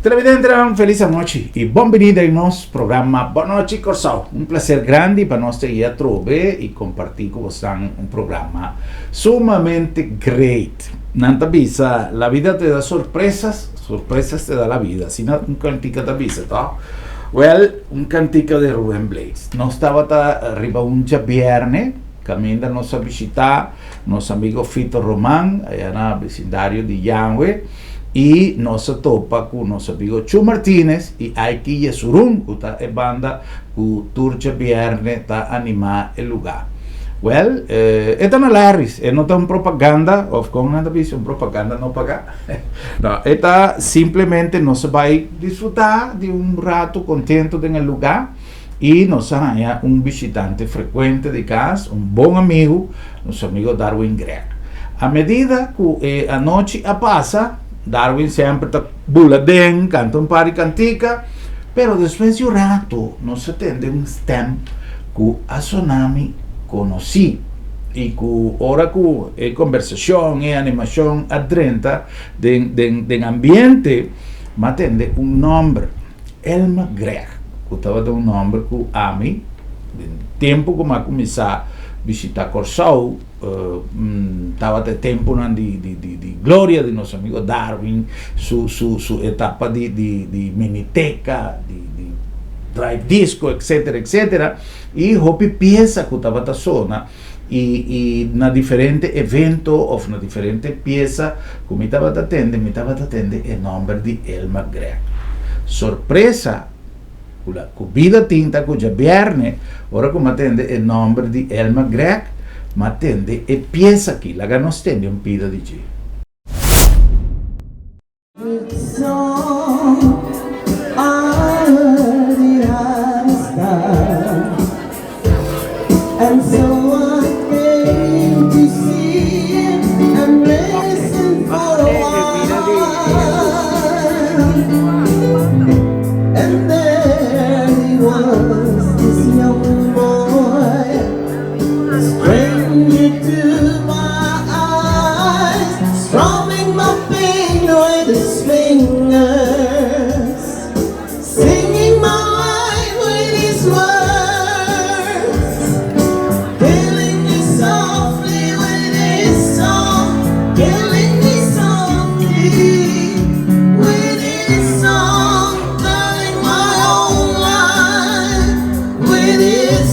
Televidente, un felice noche e benvenuti al nostro programma Bonoci Corsau. Un piacere grande per noi stare a trove e compartire con voi un programma sumamente great. Nanta bisa, la vita te da sorpresas te da la vida. Sino un cantico da bisa, no? Well, un cantico di Rubén Blades. Non stava arriva un giabierne, cammina nostra visita, nostro amico Fito Román, allá nel vecindario di Yanwe. Y nos topa con nuestro amigo Chu Martínez y Aiki Yesurun, que es banda que turcha viernes está animar el lugar. Well, esta no es Larris, no está una propaganda, o con una visión propaganda no paga. No, esta simplemente no se va a disfrutar de un rato contento en el lugar y nos haya un visitante frecuente de casa, un buen amigo, nuestro amigo Darwin Gregg. A medida que anoche pasa, Darwin sempre está buladén, canta un par de cantica, pero después de un rato nos atende un stem que a Tsunami conocí y que ahora que conversación y animación adrenta de ambiente me atende un nombre, Elma Gregg, que estaba de un nombre que a mí, de tiempo que me comencé a visitar Corsau, estaba de tiempo de gloria de nuestro amigo Darwin, su etapa de miniteca, de drive disco, etcétera, etcétera, y Hopi pieza que estaba en zona y na diferente evento o na diferente pieza que me estaba atende el nombre de Elma Gregg. Sorpresa, la vida tinta que ya viernes, ahora como atende el nombre de Elma Gregg, ma attende e piensa che la non stende un pido di G. And so I came to see and listen for a while. And there he was, this young boy, stranger to my eyes, strumming my pain with his fingers, singing my life with his words, killing me softly with his song, killing me softly with his song, telling my own life with his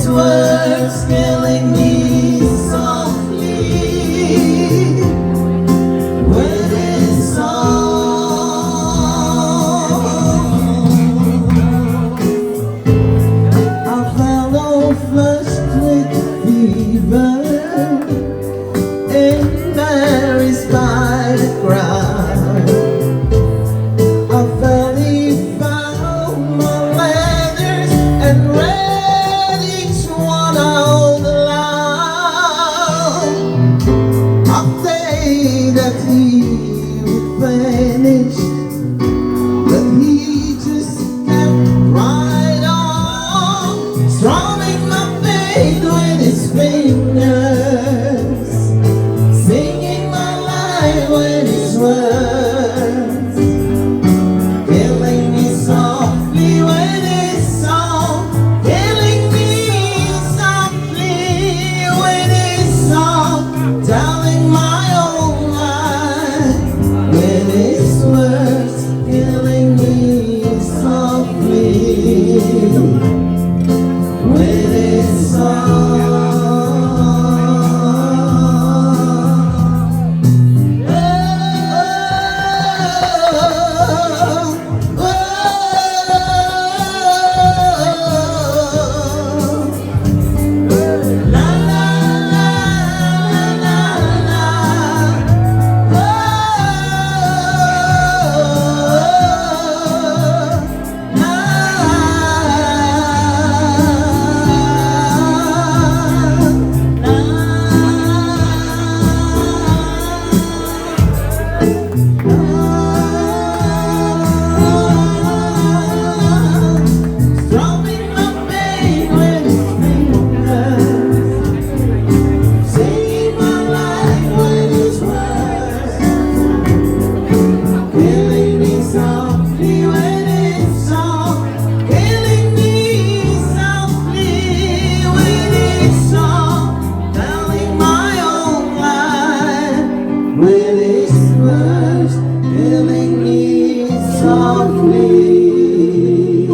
free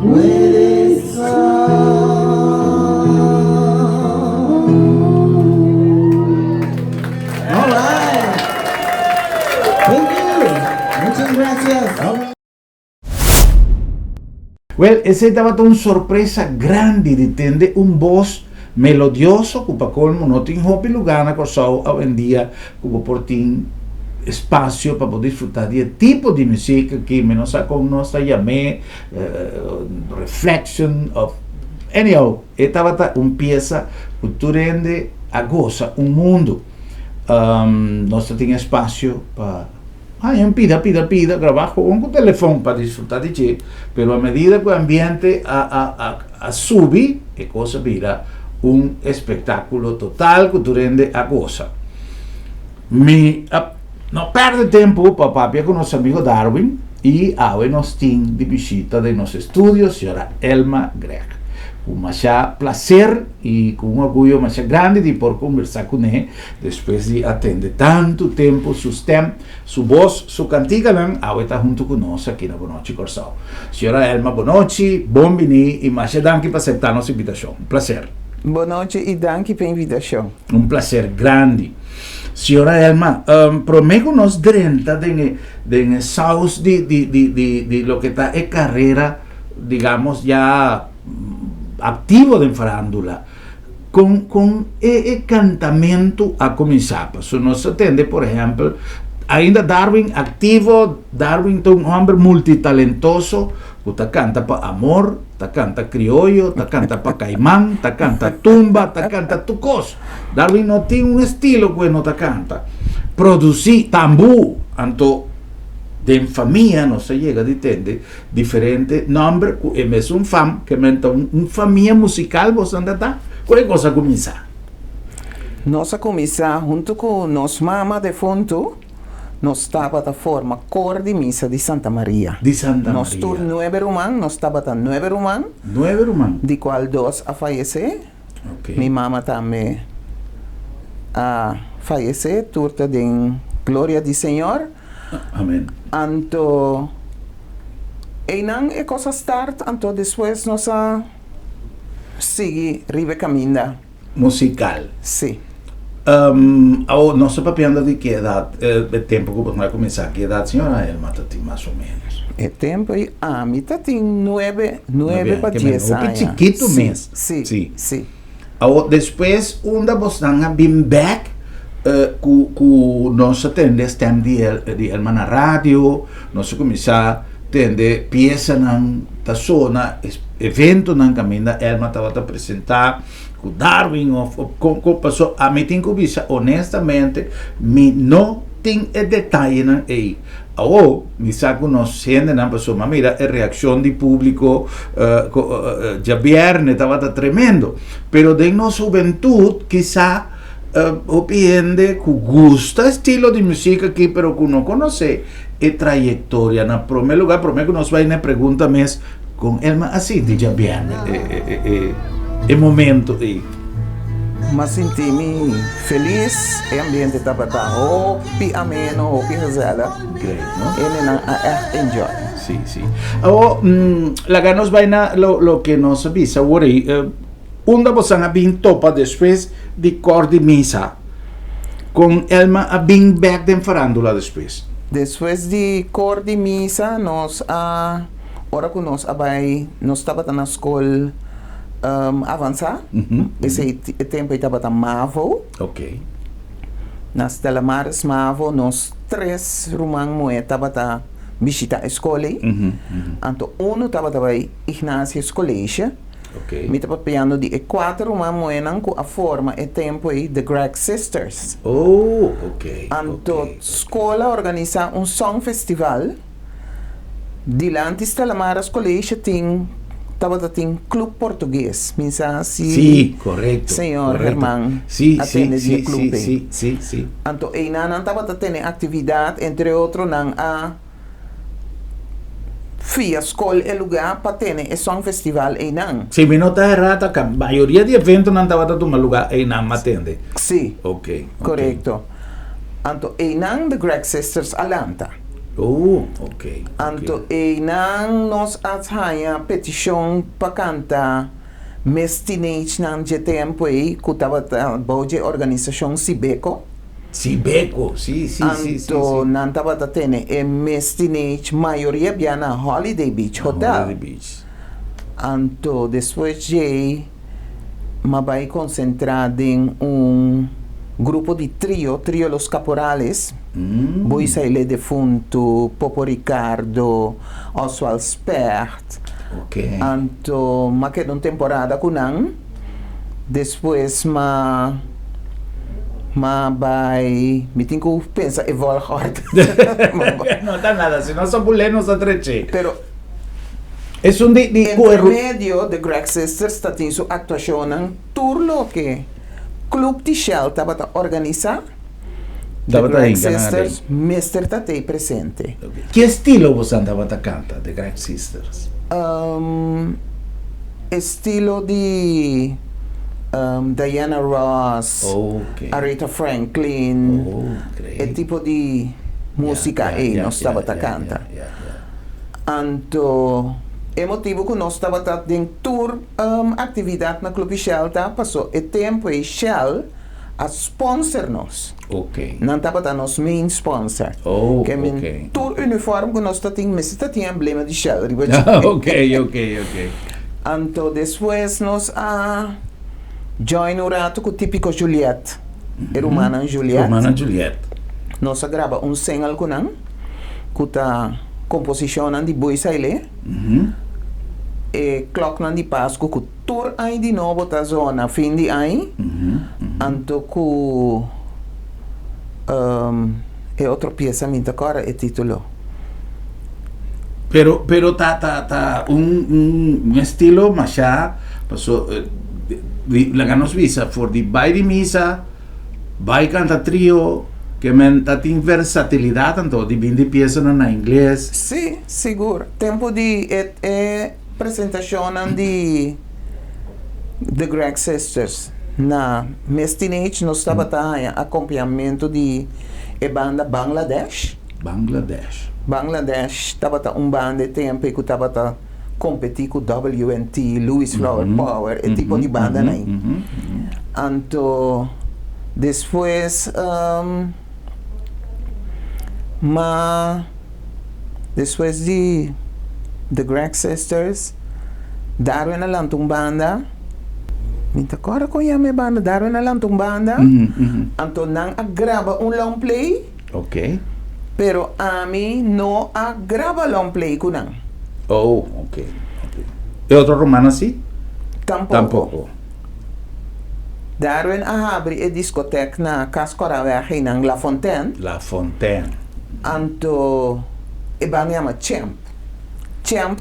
with his song. All right. Thank you. Muchas gracias. Well, ese estaba una sorpresa grande de tener un voz melodioso que para colmo no tiene hobby lugar na Corsao hoy en día como por tin espacio para poder disfrutar de tipo de música que menos a con nos llamé reflection of anyhow estaba una pieza que tú rende a goza un mundo nós tiene espacio para pida, grabar con un teléfono para disfrutar de ti, pero a medida que el ambiente a subir, e cosa vira un espectáculo total que tu rende a goza. No perde tempo, papá, con nuestro amigo Darwin, y ahora nos tiene de visita de nuestros estudios, señora Elma Greg. Un placer y con un orgullo más grande de poder conversar con él después de atender tanto tiempo su stem, su voz, su cantiga, ahora está junto con nosotros aquí en Bonochi Corsao. Señora Elma, Bonochi, bienvenida y más gracias por aceptar nuestra invitación. Un placer. Bonochi y danke per invitación. Un placer grande. Señora Elma, prometo nos drenta de saus de lo que está en carrera, digamos, ya activo de farándula con el cantamento a comenzar. So, nos atende, por ejemplo, ainda Darwin activo, Darwin es un hombre multitalentoso, que canta para amor, canta criollo, canta para caimán, canta tumba, canta tu cosa. Darwin no tiene un estilo que no canta. Producir tambú, anto de familia no se llega a entender diferente nombre, es un fam que menta un familia musical, vos andata, ¿cuál cosa comienza? Nós começar junto com nos mama de fundo, nós estava da forma cor de missa de Santa Maria. De Santa nós Maria. Nós 9 román, nós estava da 9 román. 9 román. De qual 2 a falecer. Okay. Minha mama também a falecer, turta de glória do Senhor. Amém. Anto e não é coisa start, anto depois nós a seguir ribe caminho. Musical. Sim. Não sei papiando de que idade, o tempo que você vai começar, que idade, senhora Elma, tem mais ou menos? É tempo e a mitad tem 9 para 10 anos. Um chiquito mesmo. Sim. Depois, onde você está bem back, com nós atendemos tempo de Elma na rádio, nós começar a atender peça na zona, evento na caminho, Elma estava a apresentar, com Darwin, com passou a mim tem que visa, honestamente, me não tem detalhe aí. Me saco nós sendo na pessoa, mas mira, a reação do público já viernes estava tremendo, pero de nossa juventude, quizá opende que gusta estilo de música aqui, pero que não conhece a trajetória. Na primeiro lugar, prometo que nós vai na pergunta mesmo com Elma assim, de já viernes, é momento aí. Mas senti-me feliz, o ambiente estava hopi ameno, hopi rezada. Great, no? Ele não enjoy. Sí. La ganos vaina lo que nos avisa, worry, onda posan a bin topa después de cor de misa, con Elma a bin back de farándula después. Depois de cor de missa, nós ora que nós estava na escola avançar. Esse tempo estava na Mavo. Ok. Nas Telemares Mavo, nós 3 romãs moe estava a visitar a escola. Então, estava a Ignácio Colégio. Ok. Me estava piando de 4 romãs moe com a forma e tempo aí The Greg Sisters. Oh, ok. Então, a escola organiza song festival. Dilante da Telemares Colégio tem club português, sí, correcto. Señor Germán, sí. Então, aí não estava tendo atividade, entre outros, não a fia escola e lugar para ter esse festival aí não. Se me nota errada, a maioria de eventos não estava tomando lugar aí não atende. Sim. Ok. Correto. Então, aí não The Greg Sisters Alanta. Ok. Anto nang nos athaya petition pa canta mes teenage nang je tempo kutaba boje organização Sibeco. Sibeco, sí. Anto nan taba tene mes teenage maioria biana Holiday Beach Hotel. Holiday Beach. Anto después de mabai concentrado em grupo de trio Los Caporales. Voi saile defunto, Popo Ricardo, Oswald Spert. Ok. Anto, ma queda uma temporada com nan. Depois, ma vai, me tenho que pensar, evolver. No está nada, si no son bulenos a treche. Pero, es un entre medio de Greg Sisters, está tendo sua atuação em turlo que Club de Shell estava a organizar. Estava Greg aí, Sisters, Mr. Tatei presente. Okay. Que estilo você andava a cantar de Greg Sisters? Estilo de Diana Ross, Okay. Aretha Franklin, Great. e tipo de música nós estava a cantar. Anto, é motivo que nós estava a ter tour atividade na Clube Shell, tá? Passou o tempo e Shell a sponsor nós. Ok. Não estava a nosso main sponsor. Que é tour uniforme que nós temos, mas está tem emblema de Shell. Ok. Anto, depois nós join o rato com o típico Juliette. Romana Juliette. Nós grava single com nós, com a composição de Boy Saile. E clock de Páscoa, com tour aí de novo da zona, fim de ano. Anto, com outra peça, me agora é título. Pero ta un estilo más ya pasó la ganos visa for di vai di misa vai canta trio que men tatin versatilidad tanto di bindi pieza na inglés. Sì, sicuro. Tempo di presentazione di The Greg Sisters na Mestinage no stava acompanhamento di banda Bangladesh estava banda de tempo que estava competir com WNT, Louis Flower Power, e tipo de banda aí. Então, depois, depois de The Greg Sisters, Darwin Alantung Banda, agora conhece a banda, Darwin Alantung Banda, então não grava long play. Ok. Pero a mí no graba long play con nan. Ok. ¿Y otro romano así? Tampoco. Darwin abri e discoteca na Cascoraweg in La Fontaine. Anto ibang Champ. Champ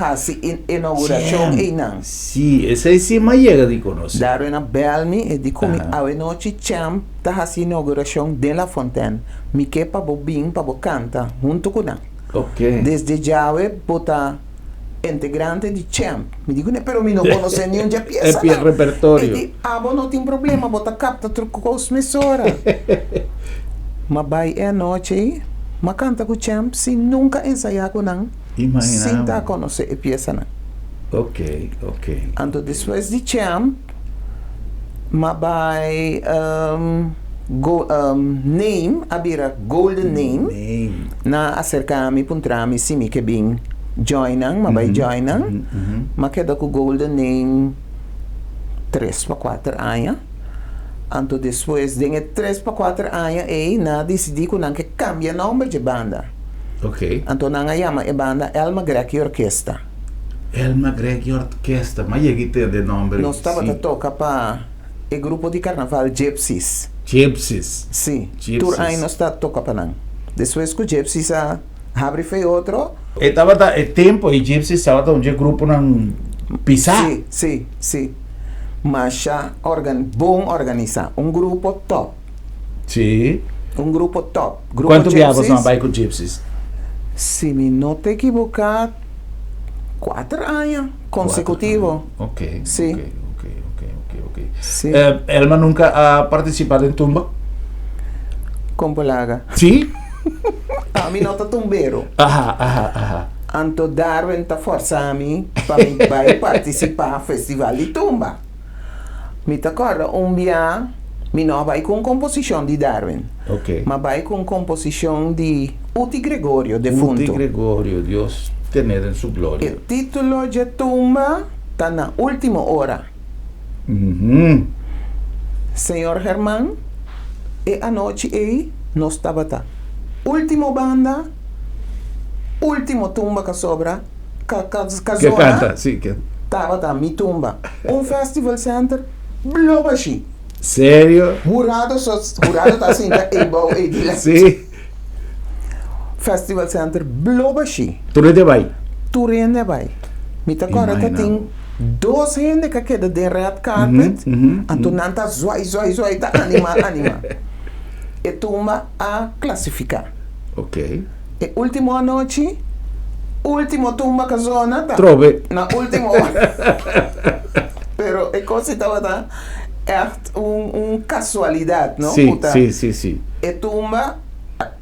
hasi inauguración inang. Sí, ese sí me llega de conocer. Darwin bel me e di kumi awe noche Champ hasi inauguración de La Fontaine. Mi que pa bo bing pa bo canta junto con nan. Ok. Desde Jave bota integrante de Champ. Me digo, pero mi no conoce ni un pieza. El repertorio. E di, no tem problema, bota capta truco com os mesora. Ma vai noche, ma canta com Champ, se nunca ensaiar com nan. Imagina. Sinta conocer a pieza nan. Ok. Então, depois de Champ, ma vai name, abira golden name. Na acerca-me puntrami si mi que bing joinang, mabay joinang, makeda ko golden name 3 pa 4 anos. Anto depois de 3 pa 4 anos na decidi ko nang que cambia nome de banda. Ok. Anto nang ayama e banda Elma Greg Orquesta. Mas lleguite de nombre. Nós estava a tocar para o grupo de carnaval Gypsies. Sim. Tur aí nós está toca para nang. Depois que o Gypsies abre foi outro. Estava tempo e Gypsy estava um grupo não pisar. Sim. Mas bom organizar, grupo top. Sim. Grupo top. Quanto viajas não vai com Gypsies? Se me não te equivocar, 4 anos consecutivos. Ok. Sim. Ok. Sim. Elma nunca ha participado em tumba? Com Polaga. Sim? A mí no está tumbero. Ajá. Anto Darwin está forzando para participar no festival de tumba. Me te acorda dia, me não vai com composição de Darwin. Ok. Mas vai com composição de Uti Gregorio, defunto. Uti Gregorio, Dios tener en su gloria. O título de tumba está na última hora. Senhor Germán, e a noite aí nós estava tá. Última banda, última tumba que sobra, Que canta, sí, que... estava tá mi tumba. Festival center, blobashi. Sério? Jurado tá assim, igual e Sí. Festival center, blobashi. Tu le vai? Tu rende vai. Me tá agora que Imagina. tem 2 gente que queda de red carpet, anto nanta zoi, tá anima. E tumba a classificar. Ok. E última noite, última tumba que zona tá. Trove. Na última hora. Pero e cosa estava tá echt casualidade, não? Sí. E tumba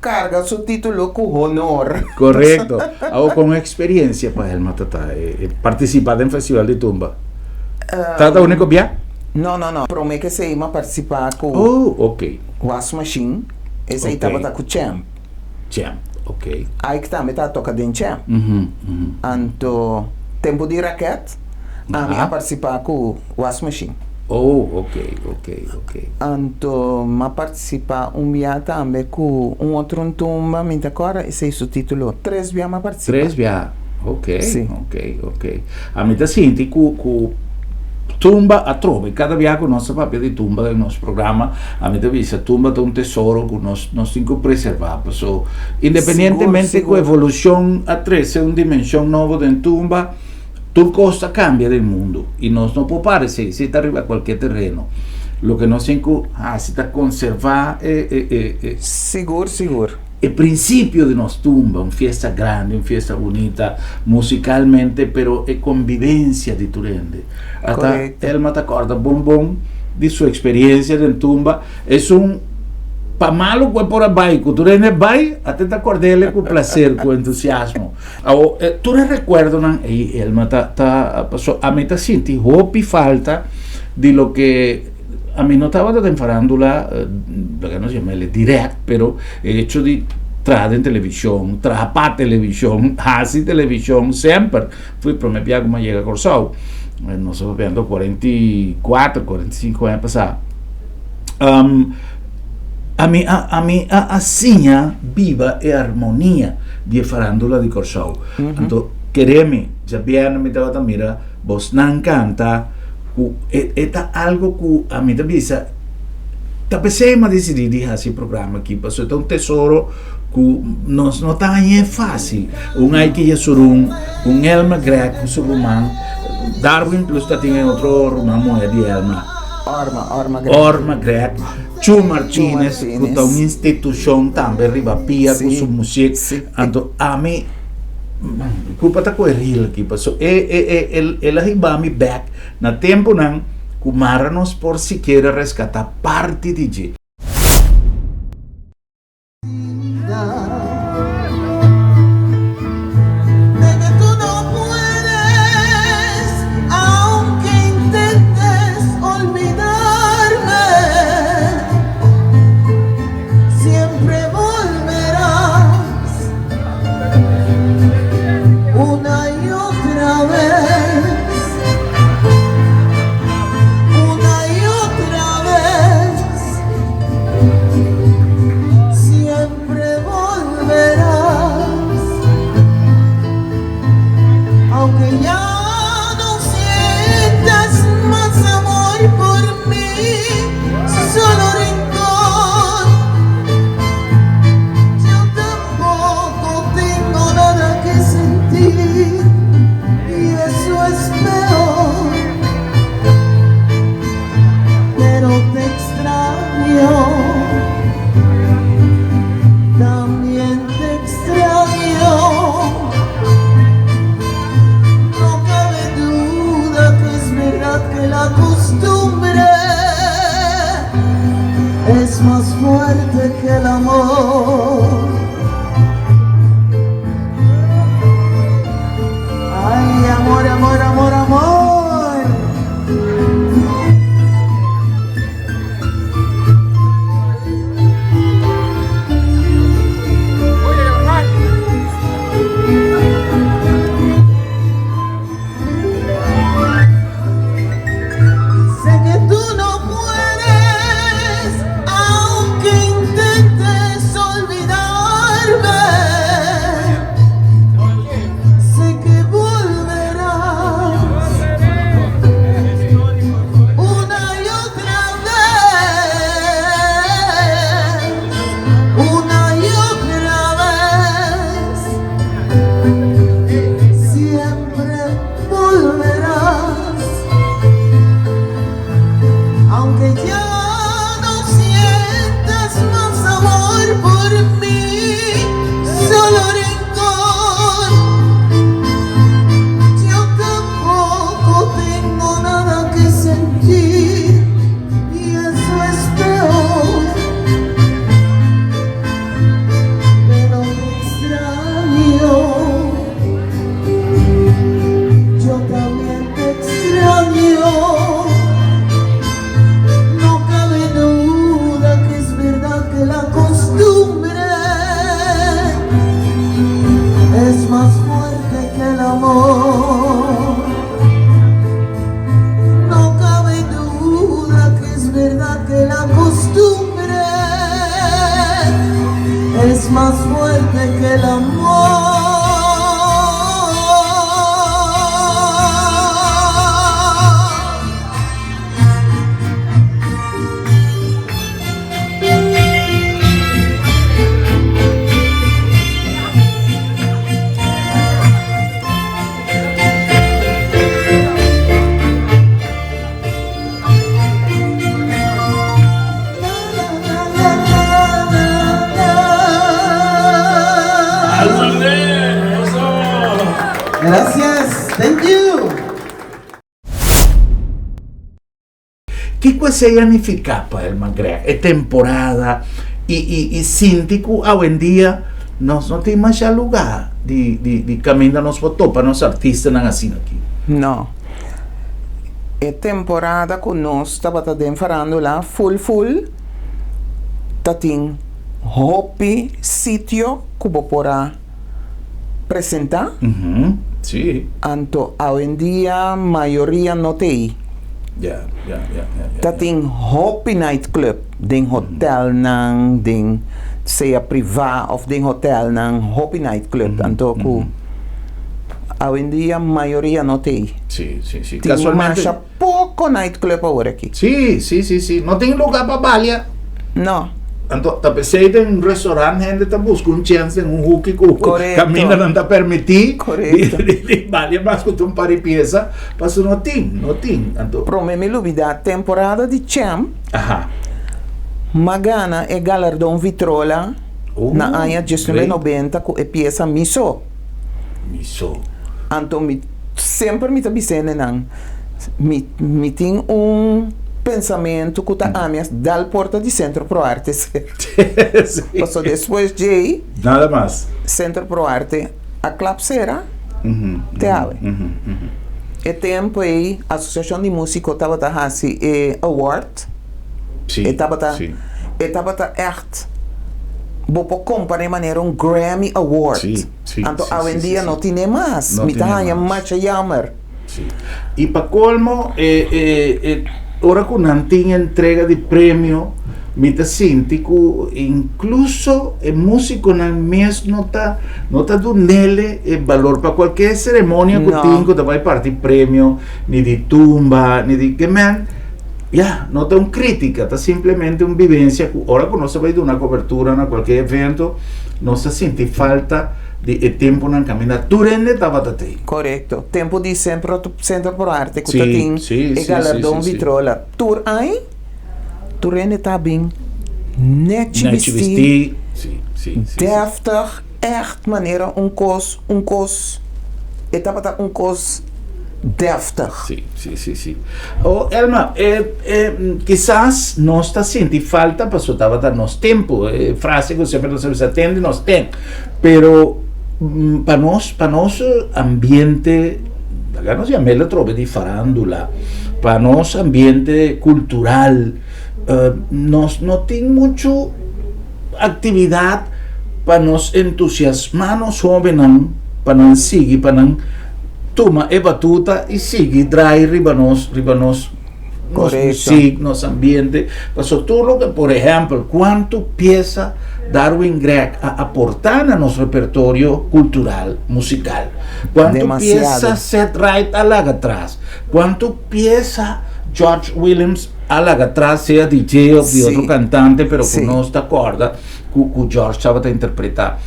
carga su título con honor. Correcto. O con experiencia para el matata. Participar en festival de tumba. ¿Trata único via? No. Promete que se iba a participar con Ok. Was Machine. Esse aí Ok. estava com Champ. Champ. Ok. Aí que também está tocando em Champ. Anto tempo de raquete, a mim a participar com Was Machine. Ok. Anto ma participar dia também com outro tumba, me agora esse é o título. 3 via ma participar. 3 via. Ok. Sì. Ok. A me te senti cu tumba a trove, cada via con nostra papia di tumba del nostro programma, a me te visa tumba da un tesoro con nos cinco preservato. So, independientemente Sicuro. con evolución a 3 è una dimensione nuova del tumba, tu cosa cambia del mundo y nos no può pare se te arriva a qualche terreno. Lo que no se si está conservar Seguro. el principio de nos tumba, una fiesta grande, una fiesta bonita, musicalmente, pero es convivencia di Turende. Hasta Correcto. él me acorda bon de su experiencia en tumba. Es un pa malo que por abajo, Turende vai, até te acordele con placer, con entusiasmo. Tu ne recuerdo, y él me a mí te sentí hopi falta de lo que a mí no estaba en farándula, lo que no se llama el direct, pero el hecho de traer en televisión, para televisión, así televisión, siempre. Fui por me piago como llega Corsau, no sé, viendo 44, 45 años pasados. A mí así viva e armonía de farándula de Corsau. Entonces, quereme, ya bien me estaba mira, vos nan canta, está algo que a mí te avisa tapesema decidir de hacer programa aqui pasó está un tesoro que no está ahí es fácil hay que ir sur un Elma Greg un su román Darwin plus está tiene otro román mujer de Elma Orma Greg Chu Martínez que está una institución también arriba pia con su música entonces a mí culpa ta ko real aqui pasó el arriba mi back na tempo nan kumaranos por siquiera rescatar parte de G. Gracias. Thank you. Que coisa significa para el Magrec? É temporada e síntico hoje em dia nós não tem mais lugar de caminhar nos fotos para nós artistas não assim aqui. Não. É temporada que nós estamos fazendo lá full. Tem hopi sítio que vou para apresentar. Sim. Então, hoje em dia, a maioria não tem. Tem hopi nightclub, den hotel nang, den seja privado ou den hotel nang hopi nightclub. Então, hoje em dia, a maioria não tem. Sim. Tem mais pouco nightclub agora aqui. Sim. Não tem lugar para balha. Não. Então, você tem um restaurante, a gente está buscando chance, hook que caminha não está permitido. Correto. Vale mais que um par de peças, mas não tem. Então, Para mim, a temporada de Champ, Magana é galardão Vitrola na ano de 1990 com a peça Miso. Então, sempre me está dizendo, me tem pensamento que está a minha dal porta de Centro Pro Arte. Passou depois de nada mais. Centro Pro Arte a clapsera e tempo aí a Associação de Músicos estava fazendo award estava echt vou comparar maneira Grammy Award então hoje em dia não tem mais me está mais jammer e para colmo ora que não tem entrega de prêmio, me está sentindo que incluso o músico não mesmo está dando nele valor para qualquer cerimônia que tem que vai partir prêmio, nem de tumba, nem de que man, não está uma crítica, está simplesmente uma vivência que ora que nós vai dar uma cobertura na qualquer evento, nós sente falta de tempo na caminhada durante estava até. Correto. Tempo de Centro Pro Arte que tem e galardão Vitrola. Tur aí, durante está bem net vestir. Deftig, echt maneira cos etapa um cos deftig. Sim. Oh, Elma, quizás nós está sentindo falta para estava dar nosso tempo, frase que sempre nos atende, nós tem, pero para nosso ambiente, agora nós chamamos trove de farándula, para nosso ambiente cultural, nós não tem muita atividade para nos entusiasmar nos jovens, para não seguir, para não tomar a batuta e seguir, drive riba nos música, nosso ambiente, passou tudo que, por exemplo, quanto peça Darwin Greg a aportar a nosso repertório cultural, musical. Quanto peça Seth Wright a lá atrás. Quanto peça George Williams a lá atrás, seja DJ ou de outro cantante, pero que não está acorda que o George estava a interpretar.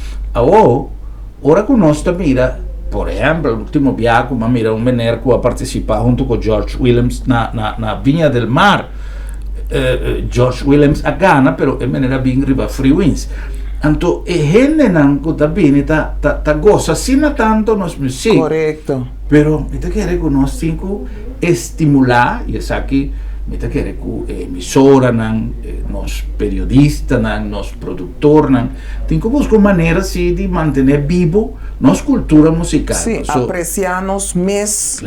Ora que nós mira, por exemplo, o último viaje, mira um menino que a participar junto com George Williams na Vinha del Mar. George Williams a Ghana, pero em maneira bem riba Free Winds. Então, gente não que também tá gosta assim tanto nos música. Correto. Pero me te quer que nós temos que estimular e essa aqui me te quer que emissora nos periodistas nos produtores tem que buscar maneira assim de manter vivo nossa cultura musical. Sim, apreciar nos mes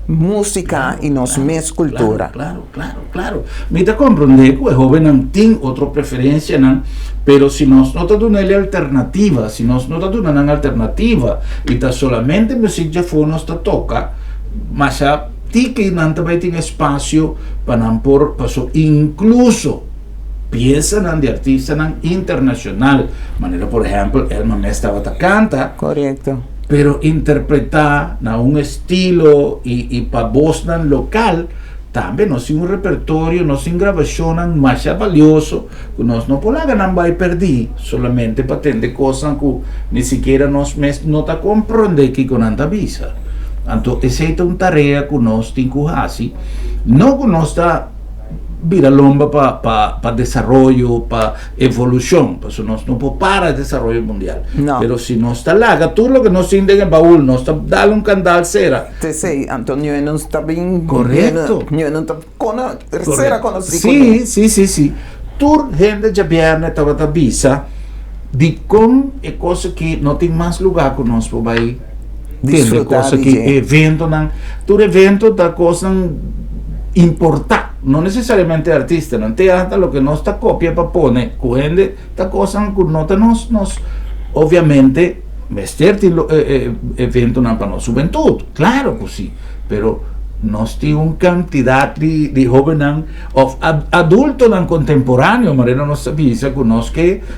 música e nos mes cultura. Claro. Me te compreender que o jovem não tem outra preferência, pero se nós não está dando alternativa, se nós não está dando alternativa e está solamente música de fone está toca, mas já tem que não também tem espaço para não pôr, incluso pieza de artista internacional, maneira por exemplo, Elma Mesta canta, correto, pero interpretar na um estilo e para voz local, também nós temos repertório, nós temos gravação mais valioso, que nós não podemos vai perder, solamente para ter coisas que nem sequer nós não está compreendendo que com anta visa. Então, essa é uma tarefa que nós temos que fazer, não que nós está vira lomba para desarrollo, para evolución. Pues no puede para el desarrollo mundial. No. Pero si no está larga, tú lo que no siente en el baúl, no está, dale un candal cera. Te sei, Antonio non sta ben. Corretto. Non sta con sera conosci. Sì. Tu gente già viene a visa di con e cose che non ti mas lugar con nos vai. Disfrutar Cose di che gente. evento tu evento da cosa importante, non necessariamente artista, non teatro lo che nostra copia papone, quindi da cosa che nos ovviamente vestirti evento per la gioventù, claro così, però nos ti un cantidad di giovani o adulto nan contemporaneo, ma non sapesse che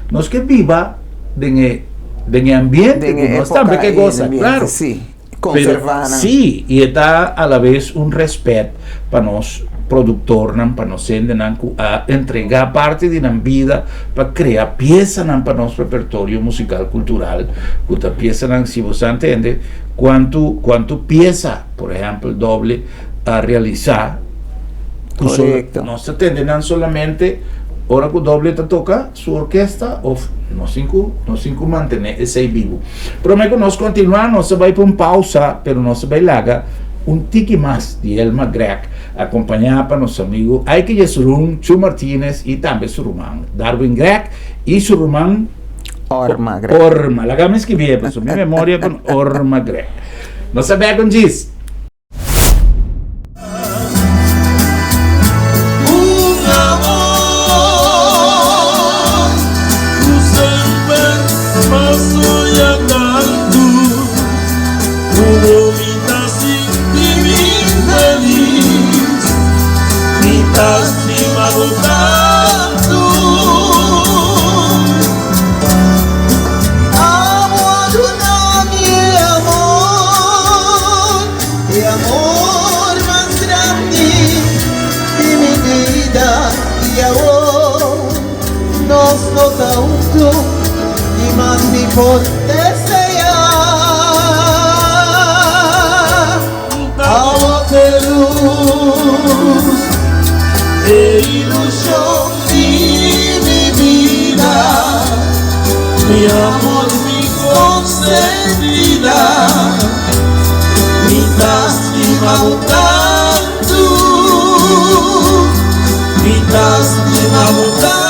nos che viva de ambiente que no está, qué cosa, claro. Sí, conservar. Sí, y está a la vez un respeto para los productores, para nos a entregar parte de la vida, para crear piezas para nuestro repertorio musical cultural. Cuanta pieza, si vos entiende, cuánto pieza, por ejemplo, el doble a realizar. Correcto. No se atienden solamente ora que o doble te toca su orquesta o no cinco mantener ese vivo. Pero me nós continuar, nós vai para pausa, pero nós vai larga tiki más de Elma Greg, acompanhar para nosso amigo Aike Yesurum, Chu Martínez e também su rumán, Darwin Greg e su rumán Orma Greg. Orma, la gama escribir, pero su mi memoria con Orma Greg. Nós vai com Gis. Por desear agua de luz e ilusión de mi vida, mi amor, mi concedida, mi lástima tanto, mi lástima tanto.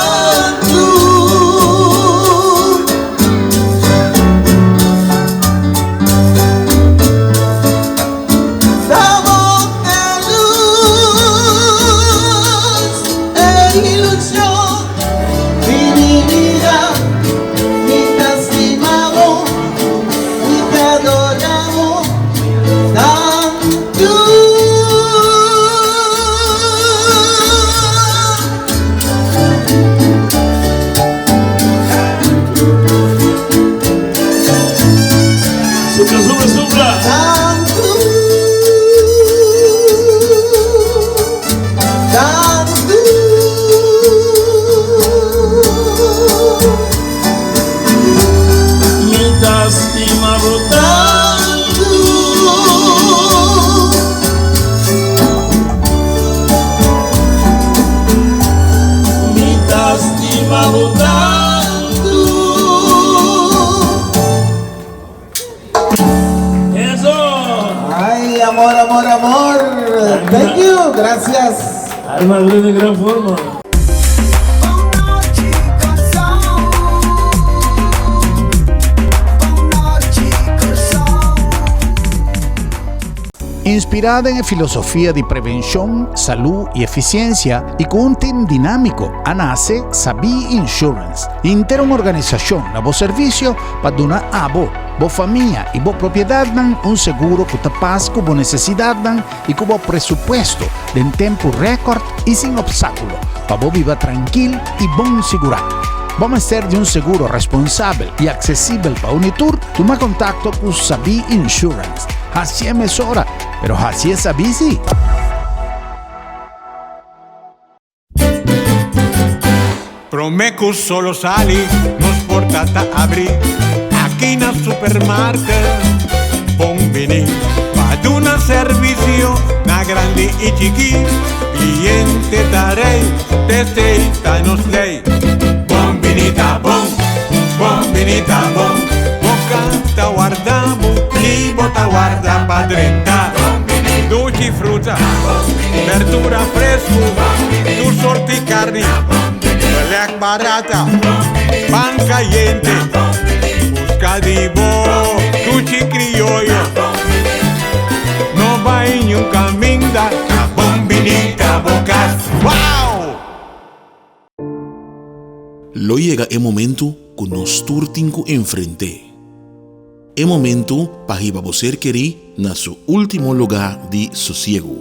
Amor. Thank you, gracias. Alma de gran forma. Inspirada en filosofía de prevención, salud y eficiencia y con un team dinámico, nace Sabi Insurance, intera una organización a vos servicio para donar a vos familia y vos propiedad un seguro que te pasa con vos necesidad y con vos presupuesto en tiempo récord y sin obstáculo, para vos vivir tranquilo y bon segurado. Vamos a ser de un seguro responsable y accesible para Unitur. Toma contacto con Sabi Insurance. Así es mesora, pero así es Sabi sí. Promeco solo sali, nos portata apri. Aquí na supermarket, bon venir. Ad una servizio, na gran grande y chiquín, cliente tarei, testeita nos lei. Bombinita bom, bombinita bom, bocata guardamos y bota guarda pa' 30. Dolce frutta, verdura fresco, tu sorti carne, black barata, pan caliente, busca di bo, dulce criollo, no va en un camino da bombinita bocas. ¡Wow! Lo llega el momento que nos turtinco enfrente. El momento para que você querer na su último lugar de sosiego.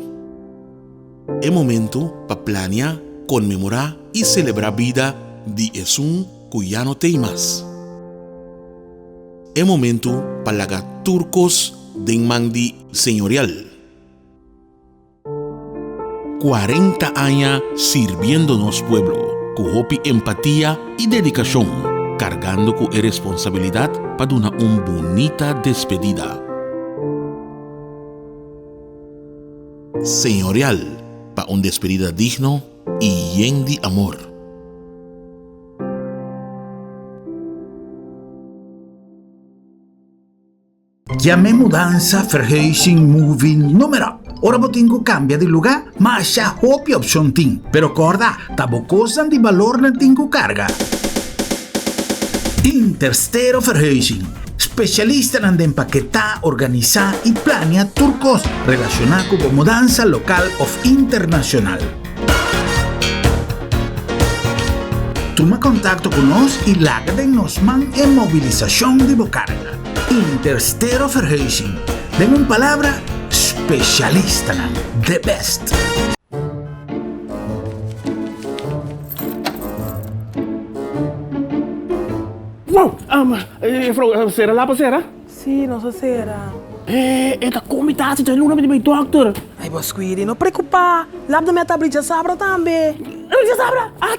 El momento para planear, conmemorar y celebrar vida de Jesús que ya no tem más. El momento para lagar turcos de mandi señorial. 40 años sirviéndonos pueblo, con hopi empatía y dedicación, cargando con responsabilidad para una bonita despedida. Señorial, para una despedida digno y lleno de amor. Llamé mudanza verhuizing moving número. Ora botingo cambia de lugar, mas já hopi option ting. Pero corda, tabo cosan de valor na tingo carga. Interstero Verhuizing, especialista en empaquetar, organizar y planear turcos relacionados con mudanza local o internacional. Toma contacto con nos y lágrenos man en movilización de bocarga. Interstero Verhuizing, den una palabra especialista, the best. Wow, será lá para será? Sì, non so se era. Esta comitação tem luna de meu doctor. Ai, Bosquiri, não preocupa. Lab da minha tablita sabra também. Você sabe?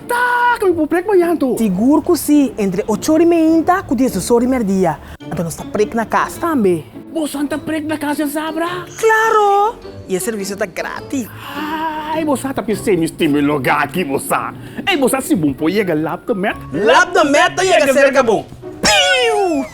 Tá, que eu prego banhando. Seguro que sim, entre 8h30 e 10h30. Então nós está prego na casa também. Você está prego na casa, sabra? Claro! E o serviço está grátis. Ai, você está pensando em este lugar aqui, você. Ei, você se bom pode chegar lá da meta. Lab da meta chega cerca bom. Piu!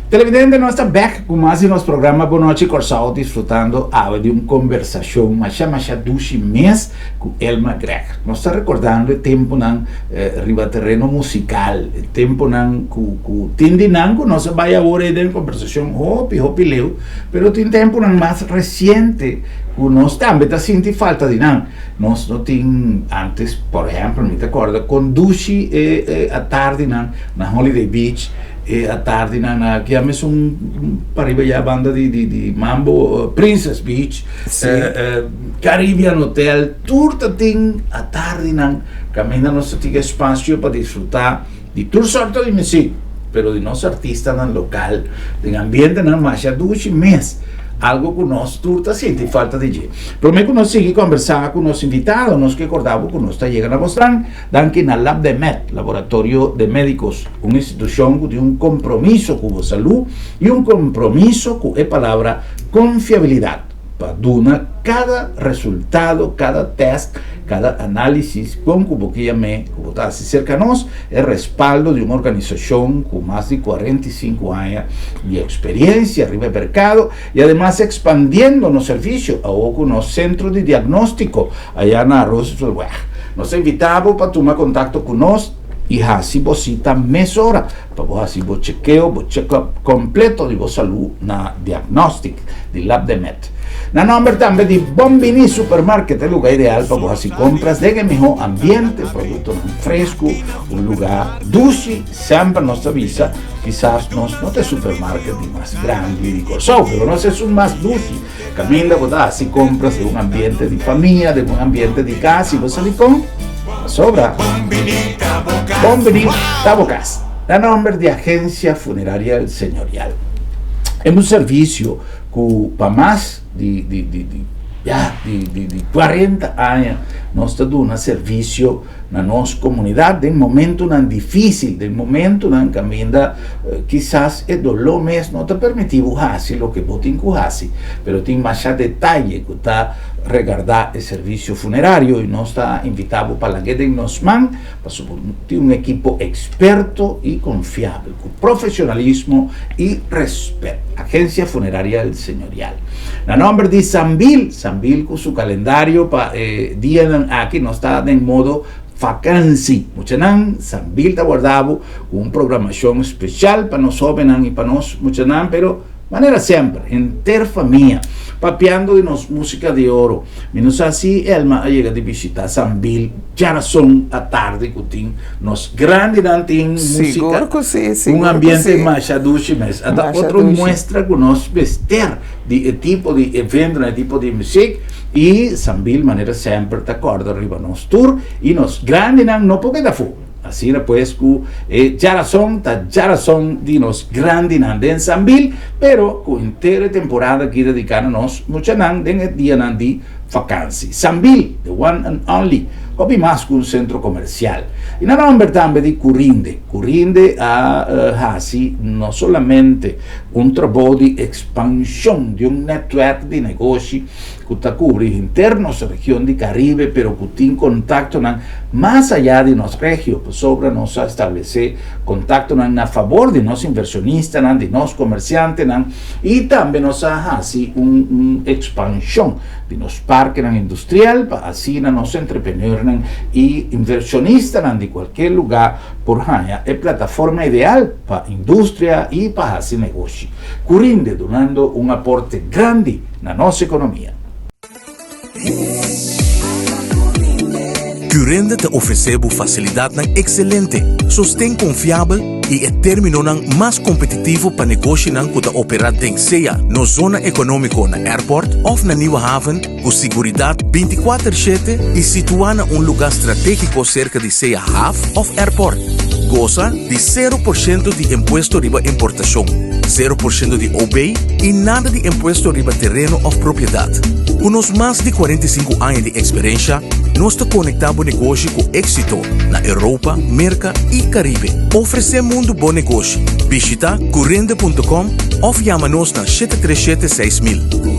Televidente, nós estamos back com mais um nosso programa Boa Noite Corsal, desfrutando de uma conversação mais duche mês com Elma Greger. Nós estamos recordando o tempo na ribaterreno musical, o tempo com tindinango, nós vai agora de uma conversação hopi leu, pero tem tempo mais recente, que nós também está sentindo falta de nós não tínhamos antes, por exemplo, me recordo, com duche à tarde na Holiday Beach, à tarde que ames pariba já banda de mambo Princess Beach, Caribbean Hotel, tudo tem à tarde caminha nosso tiga espaço para desfrutar de tudo sorte de música, pero de nosso artista local, de ambiente mais já 2 meses. Algo que nós turta sente falta de gente. Prometo que nós seguimos conversando com nossos invitados, nós que acordamos que nós está chegando a mostrar, que na Lab de Med, Laboratório de Médicos, uma instituição que tem um compromisso com a saúde e um compromisso com a palavra confiabilidade, para dar cada resultado, cada teste, cada análisis, como que llamé, como está cerca de nós, é respaldo de uma organização com mais de 45 anos de experiência arriba do mercado e además expandindo no serviço ao nosso centro de diagnóstico allá na Roosevelt. Nós invitamos para tomar contato com nós e assim você está mesora para você o check-up completo de vossa saúde na diagnóstico de Lab de Med. Na nome também de Bombini Supermarket, é o lugar ideal para você compras de melhor ambiente, produto fresco, um lugar doce, sempre nos avisa, quizás nós não tem supermarket mais grande de Corsau, mas nós é um mais doce. Caminha, você compras de um ambiente de família, de um ambiente de casa, e você lhe compra, sobra. Bombini Tabocas, na nome de Agência Funerária Señorial. É um serviço que para mais de 40 anos nós estamos dando serviço na nossa comunidade, em momento não difícil, em momento não que ainda quizás é dolor mesmo, não te permitiu fazer o que você tem que fazer, mas tem mais detalhe que está regardar o serviço funerário e nós está invitado para que de nos mãos para ter um equipo experto e confiável, com profissionalismo e respeito. Agência Funerária del Señorial. Na nome de Sambil com seu calendário para dia aqui nós está em modo vacância. Muchanan, Sambil está guardado com uma programação especial para nós jovens e para nós, muchanan, pero maneira sempre, interfamília, papeando de nos música de ouro. Menos assim, Elma chega de visitar Sambil, já são à tarde que tem nos grande tem música, um ambiente mais aduche, mas outra mostra que nós vestir de tipo de evento, de tipo de música, e Sambil maneira sempre te acorda arriba nos tour e nos grande não porque da fogo. Assim depois que já são de nos grande em Sambil, pero com inteira temporada aqui dedicada a nós muito não den dia de vacância. Sambil, the one and only, hobby mais que um centro comercial. E na nome também de Curinde assim não somente um trabalho de expansão de um network de negócio que está cobre internos da região de Caribe, pero que tem contato mais allá de nossa região, sobre nós estabelecer contato na favor de nós inversionistas, de nós comerciantes, e também nós assim uma expansão de nós parques industrial, para assim nós entrepreneurs e inversionistas de qualquer lugar por aí é plataforma ideal para a indústria e para esse negócio. Curinde dando um aporte grande na nossa economia. Curinde te ofereceu facilidade excelente, sustém confiável e é término mais competitivo para negócio que te operar em seja na zona econômica na airport ou na Nieuwe Haven, com segurança 24/7 e situada em lugar estratégico cerca de seja half of airport. Goza de 0% de imposto riba importação, 0% de OB e nada de imposto riba terreno ou propriedade. Com os mais de 45 anos de experiência, nós te conectamos negócio com êxito na Europa, América e Caribe. Oferecemos um bom negócio. Visita curinde.com ou chama-nos na 737-6000.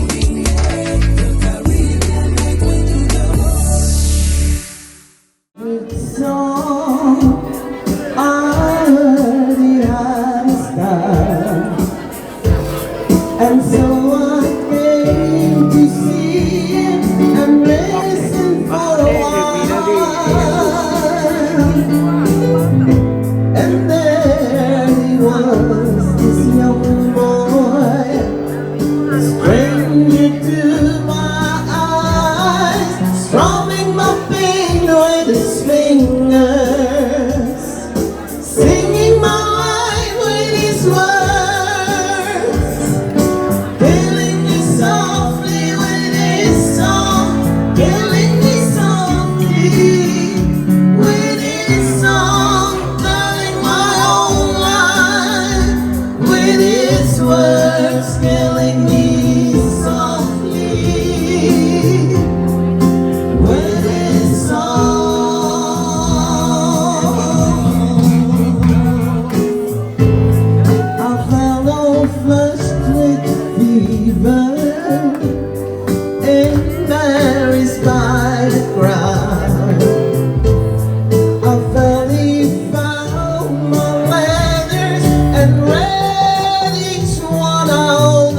And read each one out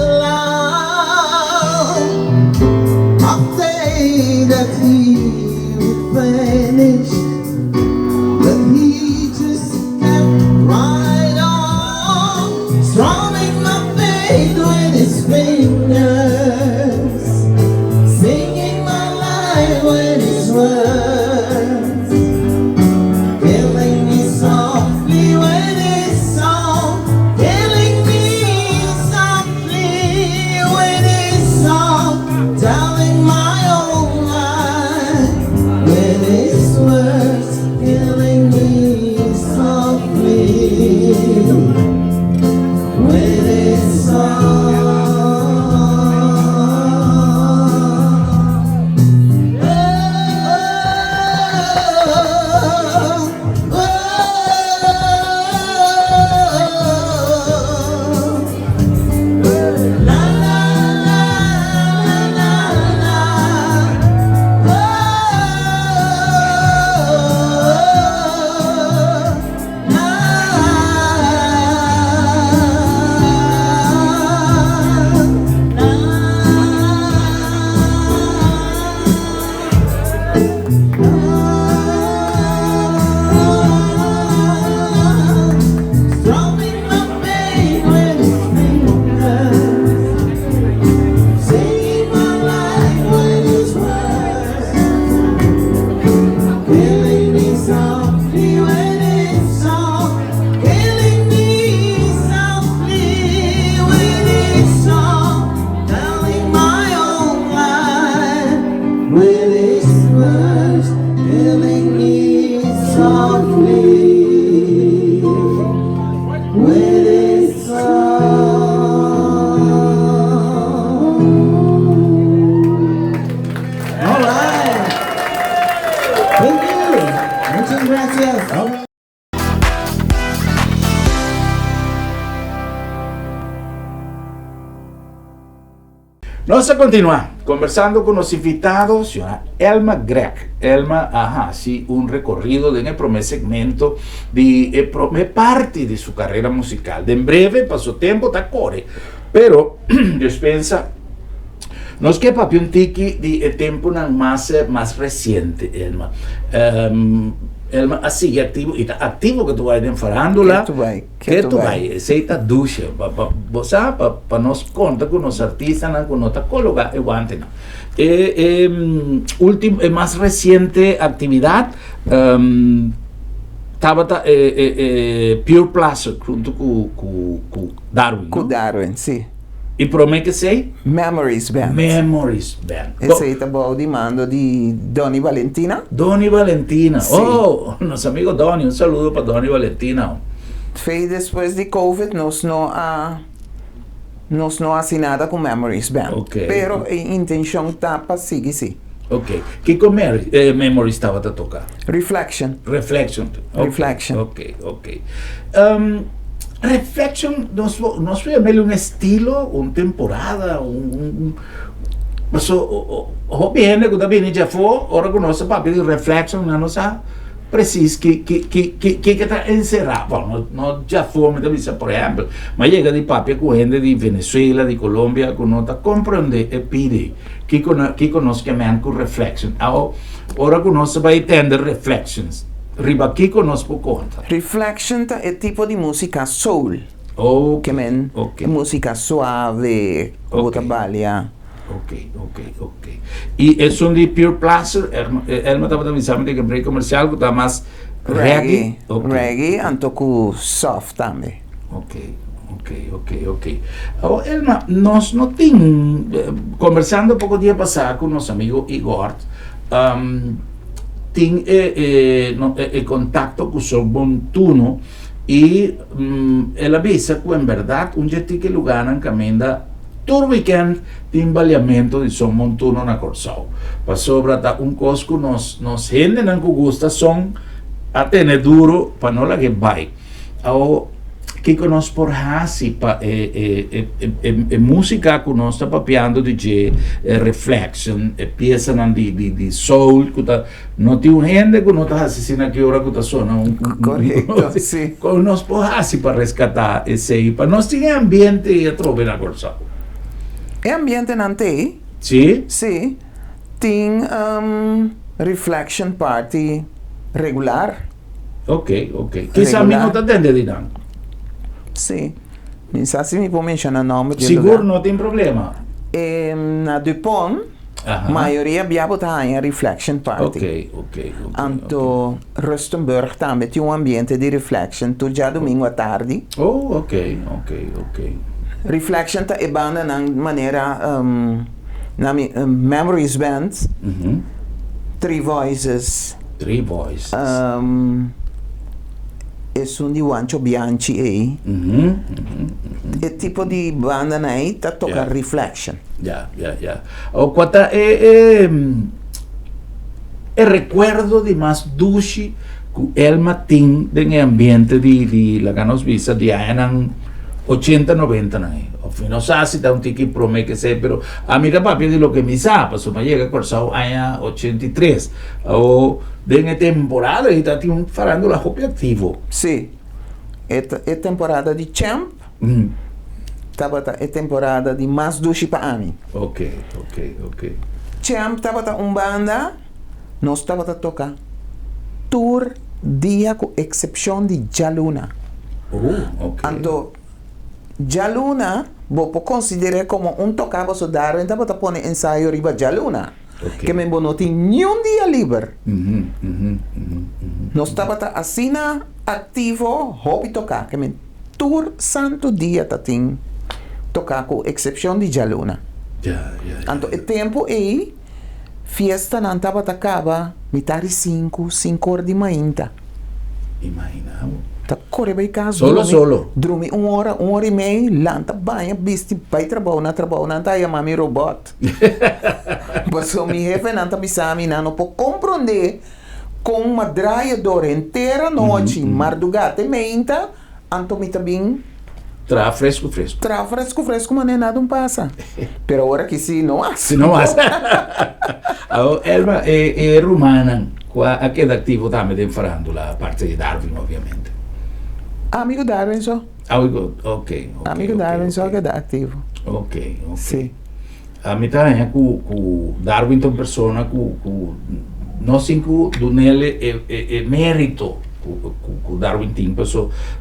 Where is all right. Thank you. Muchas gracias. Vamos a continuar conversando con los invitados, señora Elma Grech. Elma, sí, un recorrido en el primer segmento de parte de su carrera musical. De en breve pasó tiempo, está corre, pero Dios piensa, nos que papi un tiki de tiempo más reciente, Elma. Elma sigue activo, y está activo que tú vas en farándula. Que tu vai. Aceita ducha. Para nos contar con los artistas, con nuestra cóloga, guante. Más reciente actividad, estaba Pure Pleasure, junto con Darwin. Com Darwin, sim. E promete que sei? Memories Band. Memories Band. Esse aí tá bom de mando de Doni Valentina. Doni Valentina. Sim. Oh, nosso amigo Doni, um saludo para Doni Valentina. Fez depois de Covid, nós não assinada com Memories Band. Ok. Pero a intenção tá para seguir, sim. Ok. Que com Memories estava a tocar? Reflection. Reflection. Okay. Reflection. Ok. Reflection, nós foi meio um estilo, uma temporada, mas o bem, quando bem já foi, agora com nosso papel de Reflection, não sabe preciso que está encerrado. Bom, nós já fomos, por exemplo, mas chega de papel com gente de Venezuela, de Colômbia, com nota compreender e pedir que conosco com Reflection. Agora com nós vai entender Reflections. Riba aqui conosco conta. Reflection é tipo de música soul. Ok. Que música suave, como trabalha. Ok. E é de Pure Pleasure, Elma estava avisando que o break comercial está mais reggae. Reggae, e com soft também. Ok. Elma, nós não temos, conversando pouco dia passado com nosso amigo Igor, tem contato com o seu Montuno e ela avisa que, em verdade, dia que lugar em caminho todo weekend de embaleamento de São Montuno na Corsão. Para sobra um cosco nos gente não gusta som até duro para não lá que vai. Que conosco por hasi pa música que nós está papiando de Reflection, peça de soul, que tá não tem gente que não está assassina que hora que tá sona correto, sim. Conosco por hasi para resgatar esse aí, para nós ter ambiente e trobe na Corsão. É ambiente não tem? Sim? Sim. Tem Reflection Party regular. Ok. Que sabe não está dentro de não? Sim. Não sei se me pode mencionar o nome. Seguro não tem problema. Na Dupont, a maioria está em Reflection Party. Ok. Então, Rustenburg também tem ambiente de Reflection, todo dia domingo à tarde. Oh, ok. Reflection é banda na maneira Memories Band, Three Voices. É de Juancho Bianchi aí. É tipo de banda aí que toca Reflection. Ya. O quanta é recuerdo de mais dushi que Elma tem no ambiente de la ganos visa de anos 80, 90 aí. Ao fim, não sei se dá tiki promete que sei, pero a mim da papi de lo que me sabe, so me llega corsao año 83. O de temporada e está falando la hobby activo. Sim. É temporada de Champ. É temporada de mais dushi para mim. Ok. Champ estava banda, nós estava tocar tour dia com exceção de Jaluna. Ok. Então, Jaluna, vou considerar como tocava Darwin, estava pondo ensaio riba Jaluna. Okay. Que me não tinha nenhum dia livre. Nós estava assim ativo, hobby tocar, que me tour santo dia tem tocar com exceção de Jaluna. Então, o tempo aí, fiesta não estava acaba, metade 5 horas de manhã. Imaginamos. Tá corre bem casa. Solo. Dorme uma hora e meia, lanta, banha, bisti, vai trabalho, não tá aí, mami robot. Mas o meu jefe não tá bisami, não pode compreender com uma draiadora inteira noite, madrugada e meia, então me também Tra fresco. Tra fresco, mas nem nada passa. Pero agora que se não há. Se não há. Elma é rumana. A que ativo também de farandola, a parte de Darwin, obviamente. Amigo Darwin só. Ok. Amigo Darwin só que é ativo. Ok. Sim. A mitad é que Darwin é uma pessoa que não se do nele é mérito que Darwin tem,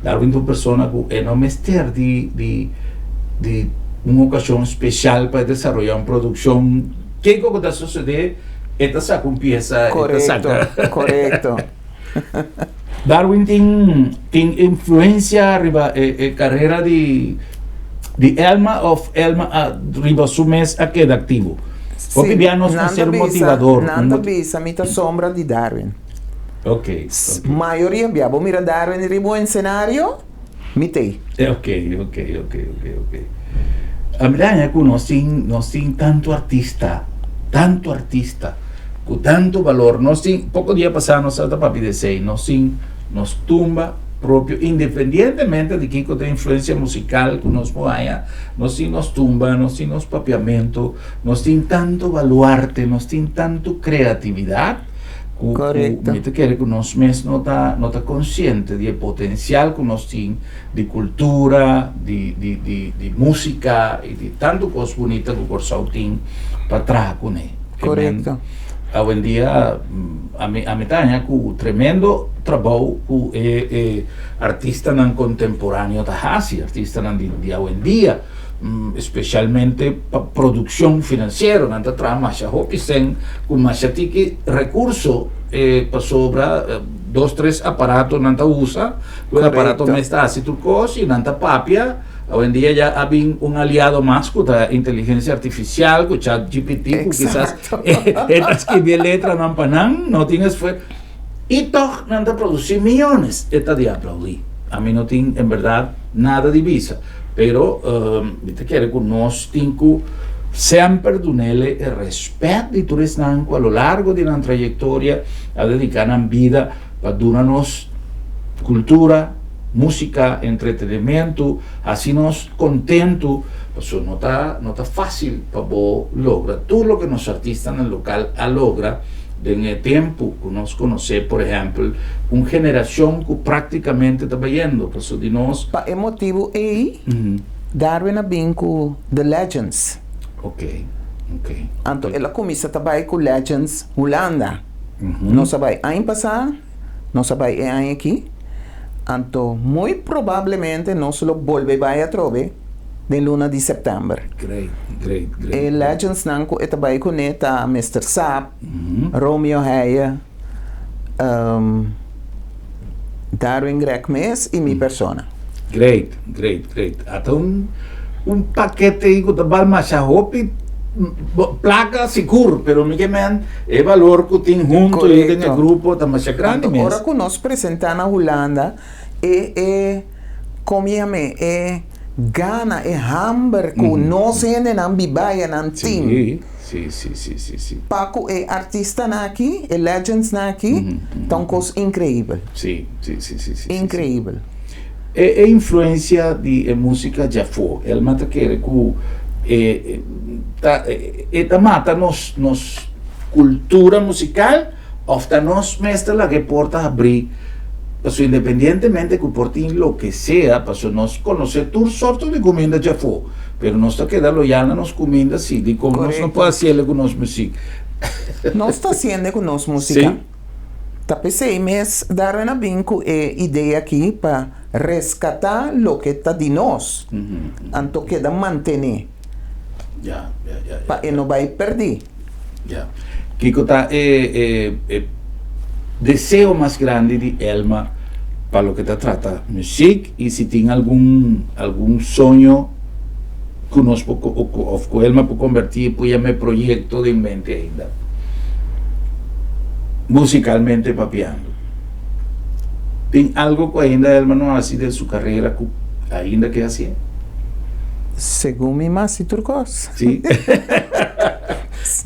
Darwin é uma pessoa que não mestre de uma ocasião especial para desenvolver uma produção que está sucedendo, esta saca uma peça, Correto. Darwin tem influência arriba a carreira de Elma arriba su mês a queda ativo. Porque vianos para ser motivador. Nada bisa, mita sombra de Darwin. Ok. Maioria biabo mira Darwin ribo em cenário, mitei. Ok. A verdade é que nós temos tanto artista, com tanto valor. Nós temos, pouco dia passado, nós estamos para dizer, nós tumba próprio, independentemente de que tem influência musical que nos ponha, nós tumba, nós temos papiamento, nós temos tanto baluarte, nós temos tanto criatividade. Correcto. Me quer que nós mesmos não tá consciente do potencial que nós temos de cultura, de música e de tanto coisa bonita que o Corsau tem para trás com ele. Correto. Hoje em dia, a metade que o tremendo trabalho que artista não contemporâneo da faz, artista não de hoje em dia, especialmente para produção financeira, não está traz mais sem com mais recurso para sobra 2-3 aparatos não está usa, o aparato não está assim turcos e não está papia. Hoje em dia já há um aliado mais com a inteligência artificial, com o chat GPT, que quizás escrever letra não tem esforço. E toch não está produzir milhões, está de aplaudir. A mim não tem, em verdade, nada de visa. Pero, te quero que nós temos sempre do nele respeito de tudo isso a lo largo de uma trajetória a dedicar a vida para dar-nos cultura, música, entretenimento, assim nós contentos, porque não tá fácil para lograr tudo o que os artistas no local logra em tempo que nós conhecemos, por exemplo, uma geração que praticamente está vendo, porque de nós... Pa emotivo aí, Darwin a bem com The Legends. Ok. Então, ela começa a trabalhar com Legends Holanda. Não sabe ano passado, não sabe ano aqui. Então, muito provavelmente, nós volvemos a trovar de luna de setembro. Great. E Legends nanko trabalha com neta Mr. Saab, Romeo Heyer, Darwin Grekmes e minha persona. Great. Até paquete aí que trabalha mais a roupa, placa seguro, pero me queman é valor que tem junto aí no grupo da mais grande mesmo. Agora que nós apresentamos na Holanda como Gana e hamburger que nós ainda não bibaya não tem. Sim. Paco é artista aqui, é legends aqui, então coisa incrível. Sim. Incrível. É influência de música já foi. Ele mata que mata nos cultura musical, ofta nos mestra la que porta abrir. Pues independientemente que porten lo que sea, pues nos conocer todas sortes de comida já foi, pero nos está quedando loyal a nos comida sí, de como nos não pode hacer com nos música. Nós está haciendo com nos música. Tá pensei, mas dar uma vinco ideia aqui para resgatar lo que está de nós, anto queda manter. Já. Para não vai perder. Já. Kiko tá desejo mais grande de Elma para lo que te trata música e se tem algum sonho que nós com Elma para convertir para meu projeto de mente ainda musicalmente papiando. ¿Tem algo que ainda Elma não assim de sua carreira que ainda que assim? Según mi más y turcos. Sim.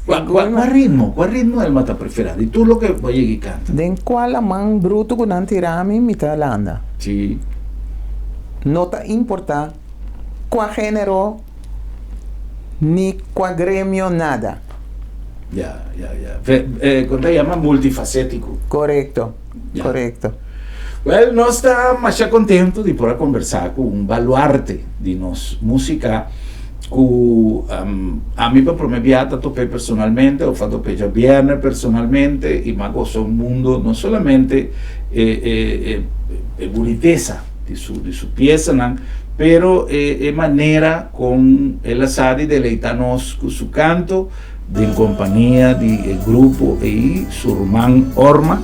Qual ritmo Elma está preferido? E tu lo que vai e canta? Den qual man bruto con antirami mita landa. Sim. Nota importa qua género ni qua gremio nada. Ya. Quando chama multifacético. Correcto, Ya. correcto. Well, nós estamos mais contentes de poder conversar com baluarte de nossa música que a mim para me viata topé personalmente, eu faço topé já viernes personalmente e me gosto um mundo não somente boniteza de sua peça, não, pero maneira como ela sabe deleitar-nos com seu canto, de companhia de grupo e seu irmão Orma,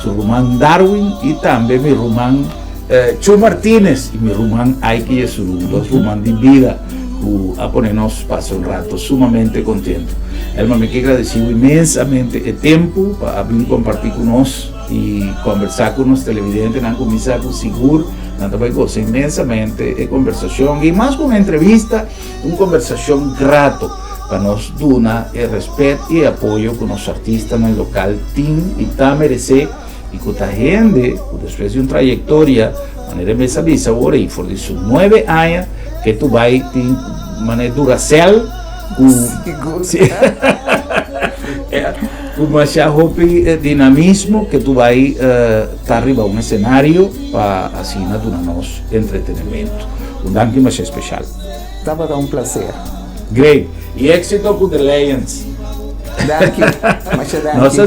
seu irmão Darwin e também meu irmão Chu Martínez e meu irmão Aiki Yesurun, dois irmãos de vida que a ponernos passar rato sumamente contento. Elma, me quero agradecer imensamente o tempo para vir compartir conosco e conversar com os televidentes, não começar com seguro, não também gosto imensamente a conversação e mais com uma entrevista, uma conversação grato para nós dar respeito e apoio com os artistas no local tem e está a merecer e que a gente, depois de uma trajetória, maneira me sabe, agora e por isso 9 anos que tu vai ter maneira Duracell com mais dinamismo que tu vai estar arriba um cenário para assim dar nosso entretenimento. Danke mais especial. Estava um prazer. Great. E éxito com The Lions. Danke.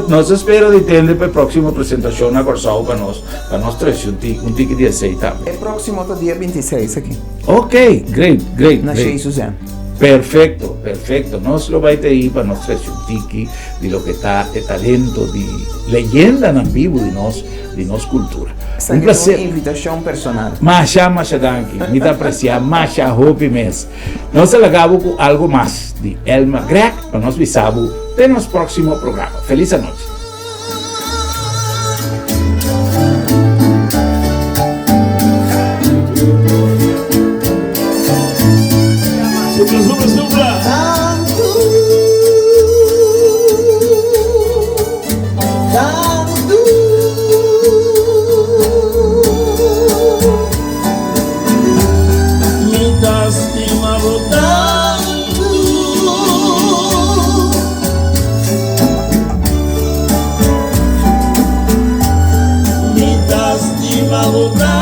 Nós espero de ter para a próxima apresentação na Corsau para nós trazer um ticket de aceita. É próximo do dia 26 aqui. Ok, great. Na Shea Suzanne. Perfecto. Nós lo vai ter aí para nós trazer um ticket de lo que está o talento de leyenda na vivo de nossa cultura. Um prazer. Uma invitação personal. Masha danke. Me dá apreciar Masha Hopi Mes. Nós acabamos com algo mais de Elma Greg para nós visamos de nosso próximo programa. Feliz noite. Lastimado tanto.